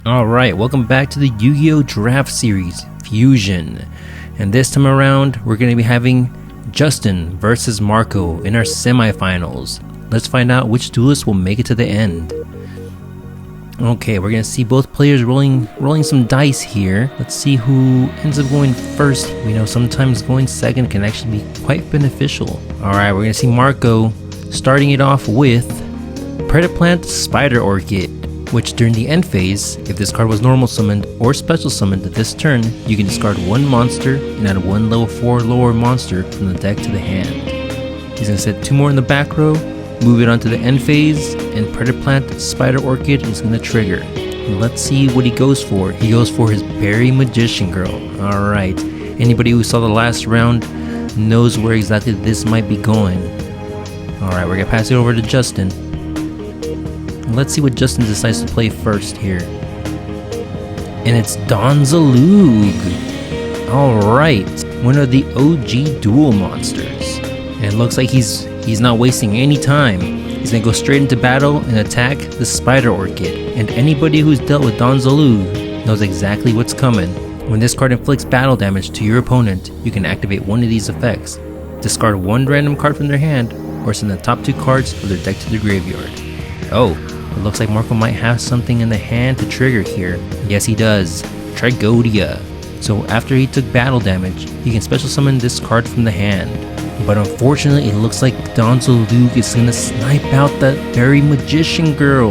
Alright, welcome back to the Yu-Gi-Oh! Draft Series Fusion. And this time around, we're going to be having Justin versus Marco in our semifinals. Let's find out which duelist will make it to the end. Okay, we're going to see both players rolling some dice here. Let's see who ends up going first. We know sometimes going second can actually be quite beneficial. Alright, we're going to see Marco starting it off with Predaplant Spider Orchid, which during the end phase, if this card was normal summoned or special summoned this turn, you can discard one monster and add one level 4 lower monster from the deck to the hand. He's going to set 2 more in the back row, move it onto the end phase, and Predaplant Spider Orchid is going to trigger. And let's see what he goes for. He goes for his Berry Magician Girl. Alright, anybody who saw the last round knows where exactly this might be going. Alright, we're going to pass it over to Justin. Let's see what Justin decides to play first here. And it's Donzalug. Alright, one of the OG duel monsters. And it looks like he's not wasting any time. He's gonna go straight into battle and attack the Spider Orchid. And anybody who's dealt with Donzalug knows exactly what's coming. When this card inflicts battle damage to your opponent, you can activate one of these effects. Discard one random card from their hand, or send the top 2 cards of their deck to the graveyard. Oh, it looks like Marco might have something in the hand to trigger here. Yes, he does. Tragoedia. So after he took battle damage, he can special summon this card from the hand. But unfortunately, it looks like Donzalug is gonna snipe out that Berry Magician Girl.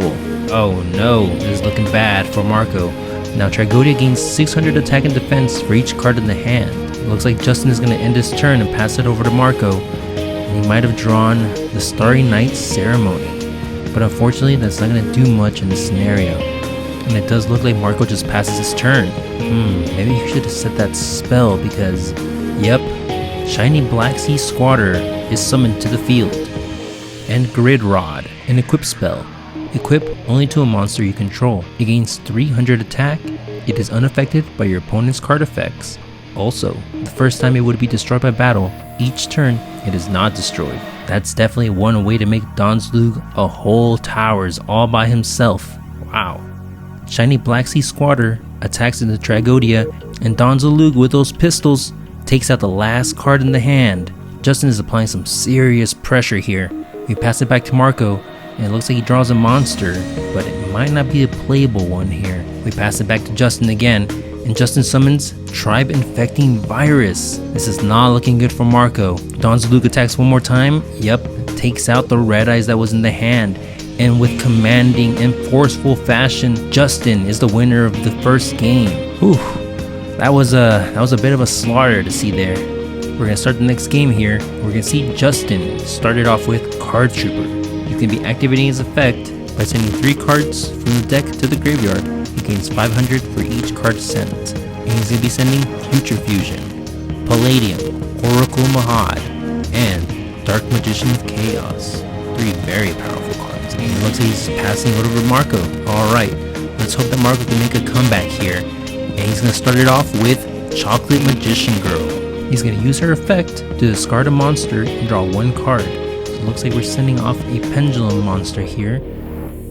Oh no, this is looking bad for Marco. Now Tragoedia gains 600 attack and defense for each card in the hand. It looks like Justin is gonna end his turn and pass it over to Marco. And he might have drawn the Starry Night Ceremony. But unfortunately, that's not going to do much in this scenario. And it does look like Marco just passes his turn. Maybe he should have set that spell because, yep, Shiny Black Sea Squatter is summoned to the field. And Grid Rod, an equip spell. Equip only to a monster you control. It gains 300 attack. It is unaffected by your opponent's card effects. Also, the first time it would be destroyed by battle, each turn it is not destroyed. That's definitely one way to make Donzalug a whole towers all by himself. Wow. Shiny Black Sea Squatter attacks into Tragoedia, and Donzalug with those pistols takes out the last card in the hand. Justin is applying some serious pressure here. We pass it back to Marco, and it looks like he draws a monster, but it might not be a playable one here. We pass it back to Justin again, and Justin summons Tribe Infecting Virus. This is not looking good for Marco. Donzalug attacks one more time. Yep, takes out the red eyes that was in the hand. And with commanding and forceful fashion, Justin is the winner of the first game. Whew, that was a bit of a slaughter to see there. We're gonna start the next game here. We're gonna see Justin start it off with Card Trooper. You can be activating his effect by sending 3 cards from the deck to the graveyard. He gains 500 for each card sent. And he's going to be sending Future Fusion, Palladium, Oracle Mahad, and Dark Magician of Chaos. 3 very powerful cards. And it looks like he's passing it over to Marco. Alright, let's hope that Marco can make a comeback here. And he's going to start it off with Chocolate Magician Girl. He's going to use her effect to discard a monster and draw 1 card. So it looks like we're sending off a Pendulum monster here.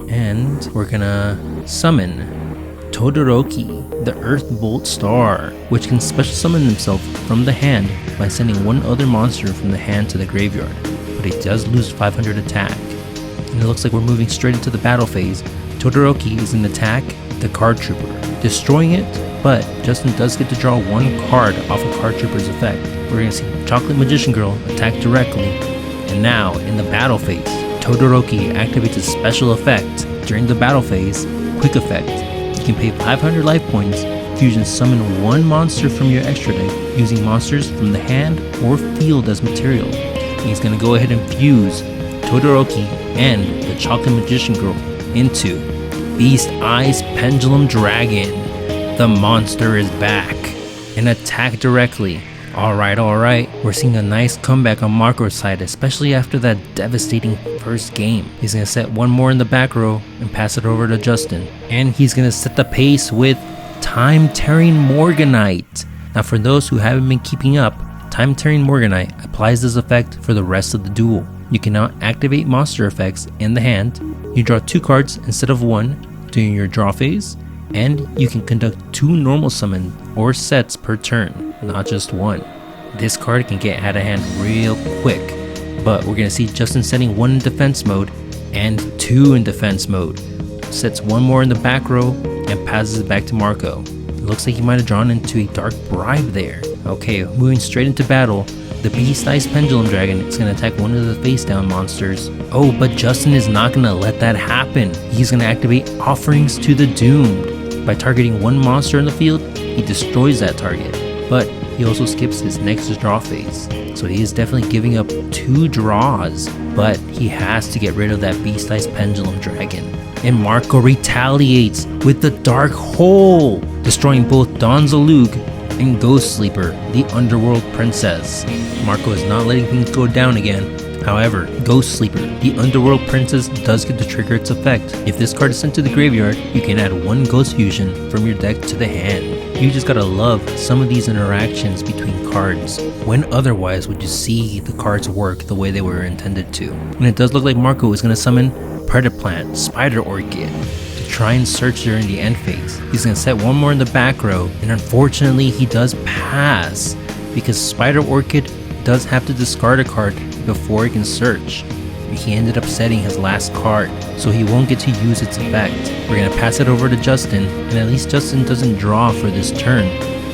And we're going to summon Todoroki, the Earth Bolt Star, which can special summon himself from the hand by sending 1 other monster from the hand to the graveyard, but he does lose 500 attack. And it looks like we're moving straight into the battle phase. Todoroki is in attack the Card Trooper, destroying it, but Justin does get to draw 1 card off of Card Trooper's effect. We're going to see Chocolate Magician Girl attack directly, and now in the battle phase, Todoroki activates a special effect. During the battle phase, Quick Effect. You can pay 500 life points, fusion summon 1 monster from your extra deck using monsters from the hand or field as material. He's going to go ahead and fuse Todoroki and the Chocolate Magician Girl into Beast Eyes Pendulum Dragon. The monster is back and attack directly. Alright, we're seeing a nice comeback on Marco's side, especially after that devastating first game. He's going to set 1 more in the back row and pass it over to Justin. And he's going to set the pace with Time Tearing Morganite. Now for those who haven't been keeping up, Time Tearing Morganite applies this effect for the rest of the duel. You can now activate monster effects in the hand. You draw 2 cards instead of 1 during your draw phase, and you can conduct 2 normal summon or sets per turn, not just 1. This card can get out of hand real quick, but we're going to see Justin setting 1 in defense mode and 2 in defense mode. Sets 1 more in the back row and passes it back to Marco. It looks like he might have drawn into a Dark Bribe there. Okay, moving straight into battle. The beast-sized pendulum dragon is going to attack one of the face down monsters. Oh, but Justin is not going to let that happen. He's going to activate Offerings to the Doomed. By targeting 1 monster in the field, he destroys that target. But he also skips his next draw phase. So he is definitely giving up 2 draws. But he has to get rid of that beast-sized pendulum dragon. And Marco retaliates with the Dark Hole, destroying both Don Zalug and Ghost Sleeper, the Underworld Princess. Marco is not letting things go down again. However, Ghost Sleeper, the Underworld Princess, does get to trigger its effect. If this card is sent to the graveyard, you can add 1 Ghost Fusion from your deck to the hand. You just gotta love some of these interactions between cards. When otherwise would you see the cards work the way they were intended to? And it does look like Marco is gonna summon Predaplant, Spider Orchid, to try and search during the end phase. He's going to set 1 more in the back row, and unfortunately he does pass, because Spider Orchid does have to discard a card before he can search. He ended up setting his last card, so he won't get to use its effect. We're going to pass it over to Justin, and at least Justin doesn't draw for this turn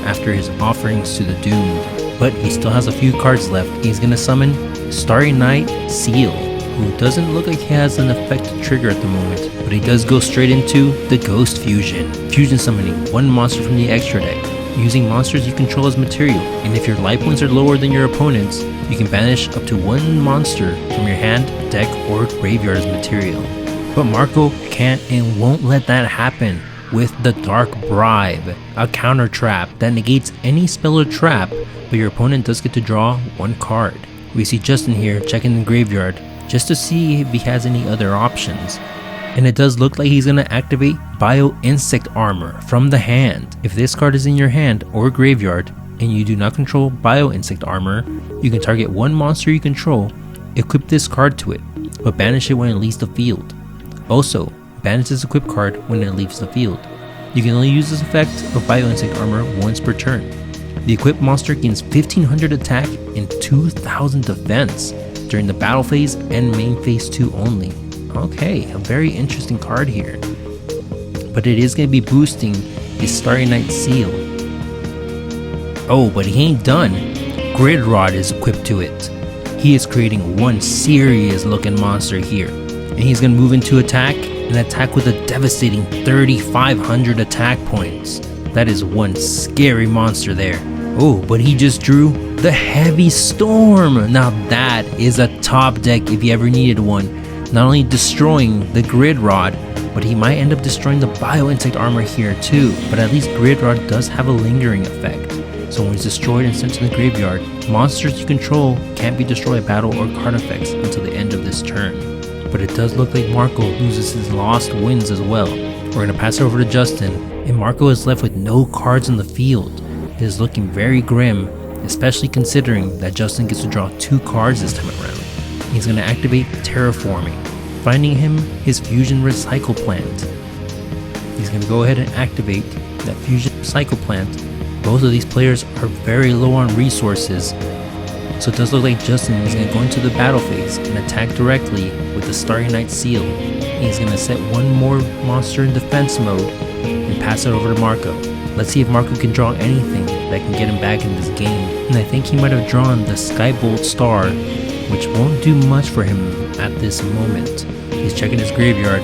after his Offerings to the Doomed. But he still has a few cards left. He's going to summon Starry Night Seal, who doesn't look like he has an effective trigger at the moment, but he does go straight into the Ghost Fusion. Fusion summoning 1 monster from the extra deck, using monsters you control as material, and if your life points are lower than your opponent's, you can banish up to 1 monster from your hand, deck, or graveyard as material. But Marco can't and won't let that happen with the Dark Bribe, a counter trap that negates any spell or trap, but your opponent does get to draw 1 card. We see Justin here checking the graveyard just to see if he has any other options. And it does look like he's going to activate Bio Insect Armor from the hand. If this card is in your hand or graveyard and you do not control Bio Insect Armor, you can target 1 monster you control, equip this card to it, but banish it when it leaves the field. Also, banish this equipped card when it leaves the field. You can only use this effect of Bio Insect Armor once per turn. The equipped monster gains 1500 attack and 2000 defense during the battle phase and main phase 2 only. Okay, a very interesting card here. But it is going to be boosting his Starry Night Seal. Oh, but he ain't done. Grid Rod is equipped to it. He is creating 1 serious looking monster here. And he's going to move into attack and attack with a devastating 3500 attack points. That is 1 scary monster there. Oh, but he just drew the Heavy Storm. Now that is a top deck if you ever needed one. Not only destroying the Grid Rod, but he might end up destroying the Bio Insect Armor here too. But at least Grid Rod does have a lingering effect. So when he's destroyed and sent to the graveyard, monsters you control can't be destroyed by battle or card effects until the end of this turn. But it does look like Marco loses his lost wins as well. We're going to pass it over to Justin, and Marco is left with no cards in the field. It is looking very grim, especially considering that Justin gets to draw 2 cards this time around. He's going to activate Terraforming, finding him his Fusion Recycle Plant. He's going to go ahead and activate that Fusion Recycle Plant. Both of these players are very low on resources, so it does look like Justin is going to go into the battle phase and attack directly with the Starry Night Seal. He's going to set 1 more monster in defense mode and pass it over to Marco. Let's see if Marco can draw anything that can get him back in this game. And I think he might have drawn the Skybolt Star, which won't do much for him at this moment. He's checking his graveyard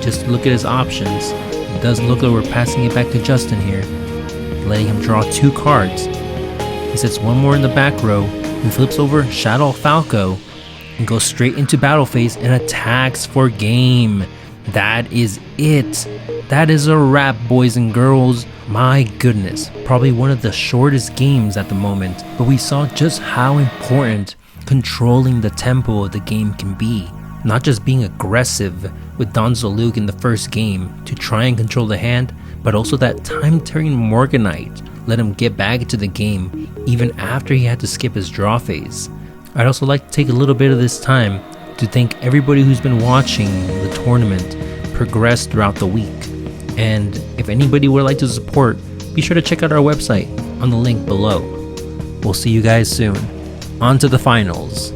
just to look at his options. It does look like we're passing it back to Justin here, letting him draw 2 cards. He sets 1 more in the back row, and flips over Shadow Falco and goes straight into battle phase and attacks for game. That is it. That is a wrap, boys and girls. My goodness, probably one of the shortest games at the moment, but we saw just how important controlling the tempo of the game can be. Not just being aggressive with Don Zalug in the first game to try and control the hand, but also that time-turning Morganite let him get back into the game even after he had to skip his draw phase. I'd also like to take a little bit of this time to thank everybody who's been watching the tournament progress throughout the week. And if anybody would like to support, be sure to check out our website on the link below. We'll see you guys soon. On to the finals.